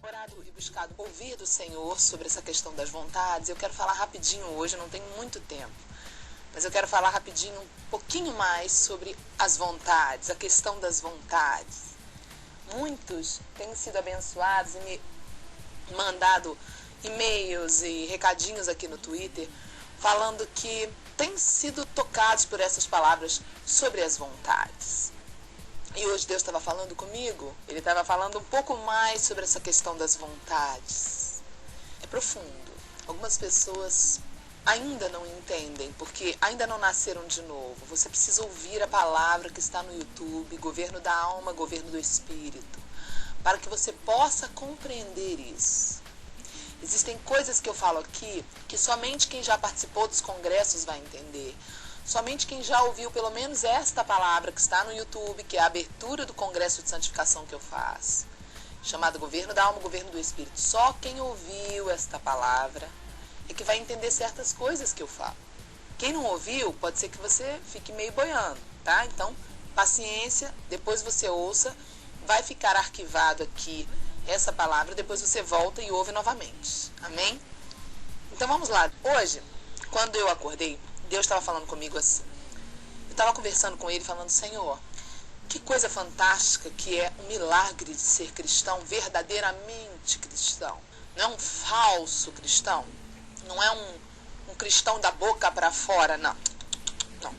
orado e buscado ouvir do Senhor sobre essa questão das vontades. Eu quero falar rapidinho hoje, eu não tenho muito tempo, mas eu quero falar rapidinho um pouquinho mais sobre as vontades, a questão das vontades. Muitos têm sido abençoados e me mandado e-mails e recadinhos aqui no Twitter falando que têm sido tocados por essas palavras sobre as vontades. E hoje Deus estava falando comigo, Ele estava falando um pouco mais sobre essa questão das vontades. É profundo. Algumas pessoas ainda não entendem, porque ainda não nasceram de novo. Você precisa ouvir a palavra que está no YouTube, Governo da Alma, Governo do Espírito, para que você possa compreender isso. Existem coisas que eu falo aqui que somente quem já participou dos congressos vai entender. Somente quem já ouviu pelo menos esta palavra que está no YouTube, que é a abertura do Congresso de Santificação que eu faço, chamado Governo da Alma, Governo do Espírito. Só quem ouviu esta palavra é que vai entender certas coisas que eu falo. Quem não ouviu, pode ser que você fique meio boiando, tá? Então, paciência, depois você ouça, vai ficar arquivado aqui essa palavra, depois você volta e ouve novamente. Amém? Então vamos lá. Hoje, quando eu acordei, Deus estava falando comigo assim. Eu estava conversando com Ele, falando: Senhor, que coisa fantástica que é o milagre de ser cristão, verdadeiramente cristão. Não é um falso cristão, não é um cristão da boca para fora, não. Não.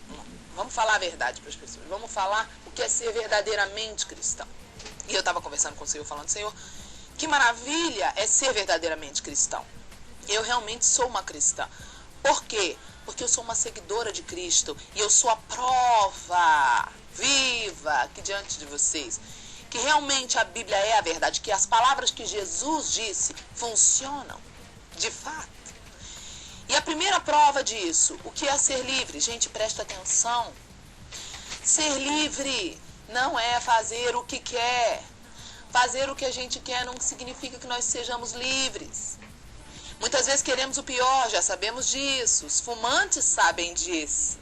Vamos falar a verdade para as pessoas. Vamos falar o que é ser verdadeiramente cristão. E eu estava conversando com o Senhor, falando: Senhor, que maravilha é ser verdadeiramente cristão. Eu realmente sou uma cristã. Por quê? Porque eu sou uma seguidora de Cristo e eu sou a prova viva aqui diante de vocês que realmente a Bíblia é a verdade, que as palavras que Jesus disse funcionam de fato. E a primeira prova disso, o que é ser livre? Gente, presta atenção. Ser livre não é fazer o que quer. Fazer o que a gente quer não significa que nós sejamos livres. Muitas vezes queremos o pior, já sabemos disso. Os fumantes sabem disso.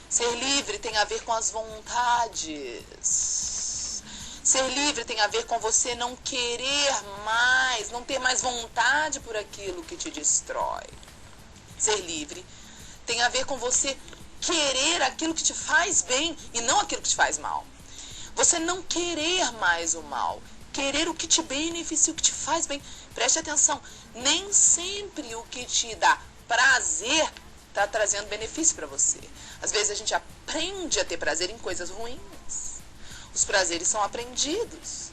Ser livre tem a ver com as vontades. Ser livre tem a ver com você não querer mais, não ter mais vontade por aquilo que te destrói. Ser livre tem a ver com você querer aquilo que te faz bem e não aquilo que te faz mal. Você não querer mais o mal, querer o que te beneficia, o que te faz bem. Preste atenção, nem sempre o que te dá prazer está trazendo benefício para você. Às vezes a gente aprende a ter prazer em coisas ruins. Os prazeres são aprendidos.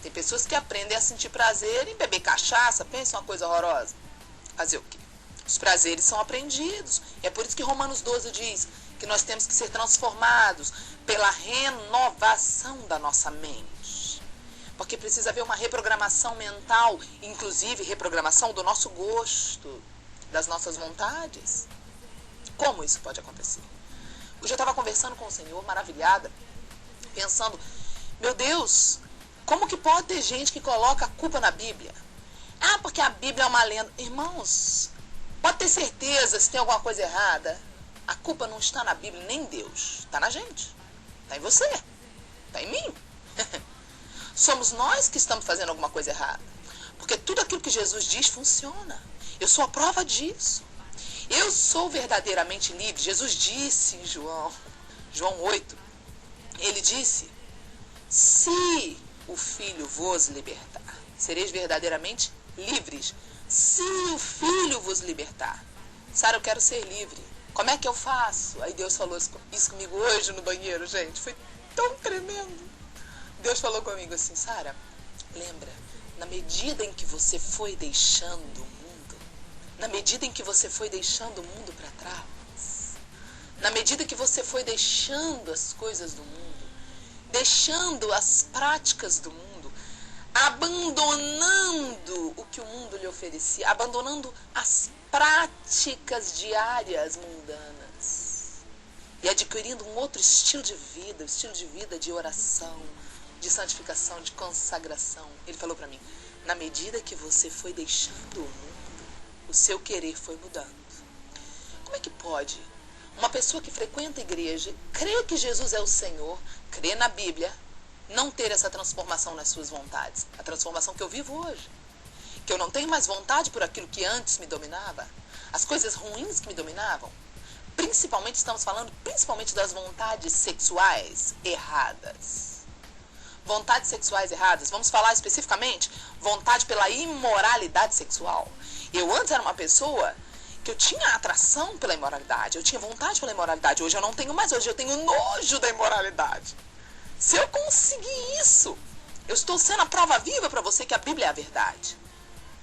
Tem pessoas que aprendem a sentir prazer em beber cachaça, pensa uma coisa horrorosa. Fazer o quê? Os prazeres são aprendidos. E é por isso que Romanos 12 diz que nós temos que ser transformados pela renovação da nossa mente. Porque precisa haver uma reprogramação mental, inclusive reprogramação do nosso gosto, das nossas vontades. Como isso pode acontecer? Hoje eu estava conversando com o Senhor, maravilhada, pensando: meu Deus, como que pode ter gente que coloca a culpa na Bíblia? Ah, porque a Bíblia é uma lenda. Irmãos, pode ter certeza, se tem alguma coisa errada, a culpa não está na Bíblia, nem em Deus. Está na gente. Está em você. Está em mim. Somos nós que estamos fazendo alguma coisa errada. Porque tudo aquilo que Jesus diz funciona. Eu sou a prova disso. Eu sou verdadeiramente livre. Jesus disse em João 8, ele disse: se o Filho vos libertar, sereis verdadeiramente livres. Se o Filho vos libertar. Sara, eu quero ser livre. Como é que eu faço? Aí Deus falou isso comigo hoje no banheiro, gente. Foi tão tremendo. Deus falou comigo assim: Sara, lembra, na medida em que você foi deixando o mundo, na medida em que você foi deixando o mundo para trás, na medida que você foi deixando as coisas do mundo, deixando as práticas do mundo, abandonando o que o mundo lhe oferecia, abandonando as práticas diárias mundanas e adquirindo um outro estilo de vida, o estilo de vida de oração, de santificação, de consagração. Ele falou para mim: na medida que você foi deixando o mundo, o seu querer foi mudando. Como é que pode uma pessoa que frequenta a igreja, crê que Jesus é o Senhor, crê na Bíblia, não ter essa transformação nas suas vontades? A transformação que eu vivo hoje. Que eu não tenho mais vontade por aquilo que antes me dominava? As coisas ruins que me dominavam? Principalmente, estamos falando principalmente das vontades sexuais erradas. Vontades sexuais erradas, vamos falar especificamente vontade pela imoralidade sexual. Eu antes era uma pessoa que eu tinha atração pela imoralidade, eu tinha vontade pela imoralidade. Hoje eu não tenho mais, hoje eu tenho nojo da imoralidade. Se eu conseguir isso, eu estou sendo a prova viva para você que a Bíblia é a verdade.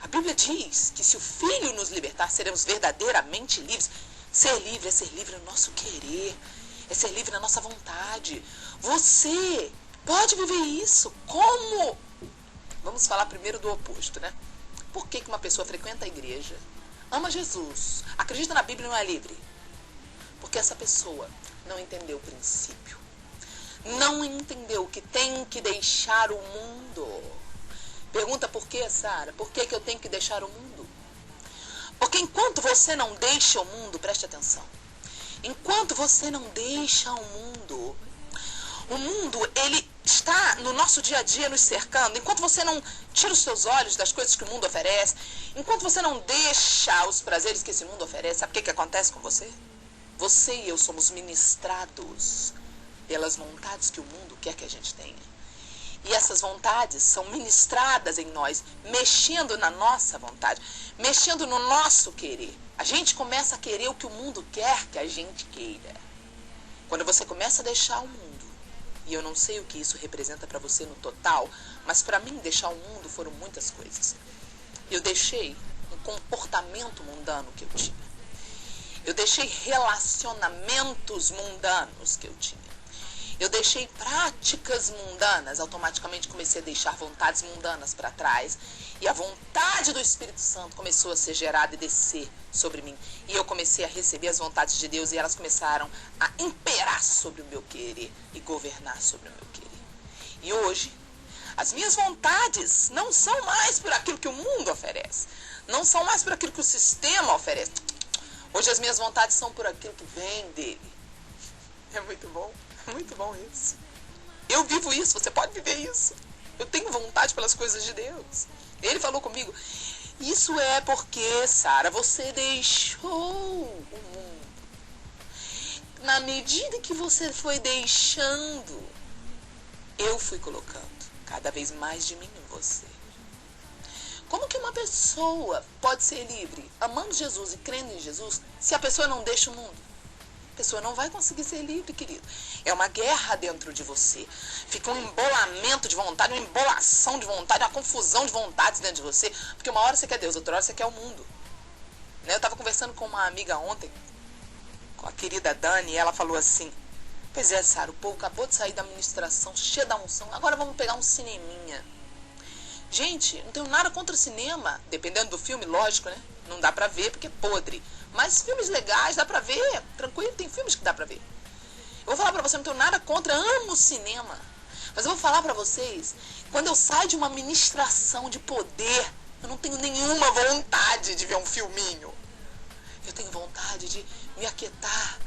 A Bíblia diz que se o Filho nos libertar, seremos verdadeiramente livres. Ser livre é ser livre no nosso querer, é ser livre na nossa vontade. Você pode viver isso. Como? Vamos falar primeiro do oposto, né? Por que uma pessoa frequenta a igreja, ama Jesus, acredita na Bíblia e não é livre? Porque essa pessoa não entendeu o princípio. Não entendeu que tem que deixar o mundo. Pergunta por quê, Sara? Por que eu tenho que deixar o mundo? Porque enquanto você não deixa o mundo, preste atenção. Enquanto você não deixa o mundo, ele está no nosso dia a dia nos cercando. Enquanto você não tira os seus olhos das coisas que o mundo oferece, enquanto você não deixa os prazeres que esse mundo oferece, sabe o que acontece com você? Você e eu somos ministrados pelas vontades que o mundo quer que a gente tenha. E essas vontades são ministradas em nós, mexendo na nossa vontade, mexendo no nosso querer. A gente começa a querer o que o mundo quer que a gente queira. Quando você começa a deixar o mundo, e eu não sei o que isso representa para você no total, mas para mim deixar o mundo foram muitas coisas. Eu deixei um comportamento mundano que eu tinha. Eu deixei relacionamentos mundanos que eu tinha. Eu deixei práticas mundanas, automaticamente comecei a deixar vontades mundanas para trás. E a vontade do Espírito Santo começou a ser gerada e descer sobre mim. E eu comecei a receber as vontades de Deus e elas começaram a imperar sobre o meu querer e governar sobre o meu querer. E hoje, as minhas vontades não são mais por aquilo que o mundo oferece. Não são mais por aquilo que o sistema oferece. Hoje as minhas vontades são por aquilo que vem dele. É muito bom. Muito bom isso. Eu vivo isso, você pode viver isso. Eu tenho vontade pelas coisas de Deus. Ele falou comigo, isso é porque, Sara, você deixou o mundo. Na medida que você foi deixando, eu fui colocando cada vez mais de mim em você. Como que uma pessoa pode ser livre, amando Jesus e crendo em Jesus, se a pessoa não deixa o mundo? A pessoa não vai conseguir ser livre, querido. É uma guerra dentro de você. Fica um embolamento de vontade, uma embolação de vontade, uma confusão de vontades dentro de você. Porque uma hora você quer Deus, outra hora você quer o mundo. Eu estava conversando com uma amiga ontem, com a querida Dani, e ela falou assim, pois é, Sara, o povo acabou de sair da ministração, cheio da unção, agora vamos pegar um cineminha. Gente, não tenho nada contra cinema, dependendo do filme, lógico, né? Não dá pra ver porque é podre. Mas filmes legais dá pra ver, tranquilo, tem filmes que dá pra ver. Eu vou falar pra você, não tenho nada contra, amo cinema. Mas eu vou falar pra vocês, quando eu saio de uma ministração de poder, eu não tenho nenhuma vontade de ver um filminho. Eu tenho vontade de me aquietar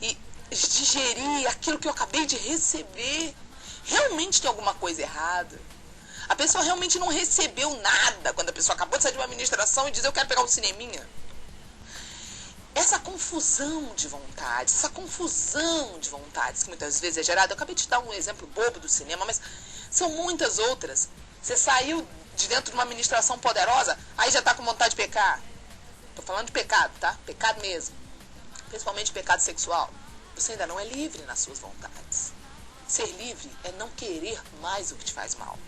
e digerir aquilo que eu acabei de receber. Realmente tem alguma coisa errada. A pessoa realmente não recebeu nada quando a pessoa acabou de sair de uma ministração e diz, eu quero pegar um cineminha. Essa confusão de vontades, que muitas vezes é gerada, eu acabei de dar um exemplo bobo do cinema, mas são muitas outras. Você saiu de dentro de uma ministração poderosa, aí já está com vontade de pecar. Estou falando de pecado, tá? Pecado mesmo. Principalmente pecado sexual. Você ainda não é livre nas suas vontades. Ser livre é não querer mais o que te faz mal.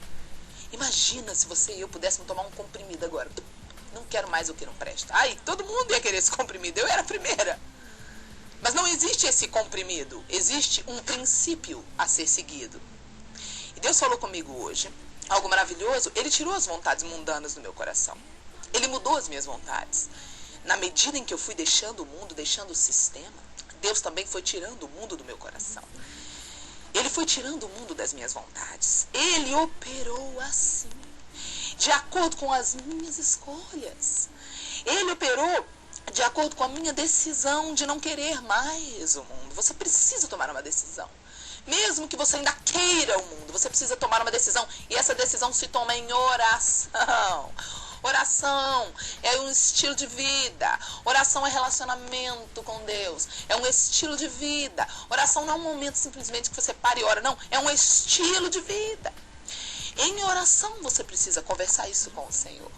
Imagina se você e eu pudéssemos tomar um comprimido agora. Não quero mais o que não presta. Ai, todo mundo ia querer esse comprimido. Eu era a primeira. Mas não existe esse comprimido. Existe um princípio a ser seguido. E Deus falou comigo hoje algo maravilhoso. Ele tirou as vontades mundanas do meu coração. Ele mudou as minhas vontades. Na medida em que eu fui deixando o mundo, deixando o sistema, Deus também foi tirando o mundo do meu coração. Ele foi tirando o mundo das minhas vontades. Ele operou assim, de acordo com as minhas escolhas. Ele operou de acordo com a minha decisão de não querer mais o mundo. Você precisa tomar uma decisão. Mesmo que você ainda queira o mundo, você precisa tomar uma decisão. E essa decisão se toma em oração. Oração é um estilo de vida. Oração é relacionamento com Deus. É um estilo de vida. Oração não é um momento simplesmente que você para e ora. Não, é um estilo de vida. Em oração você precisa conversar isso com o Senhor.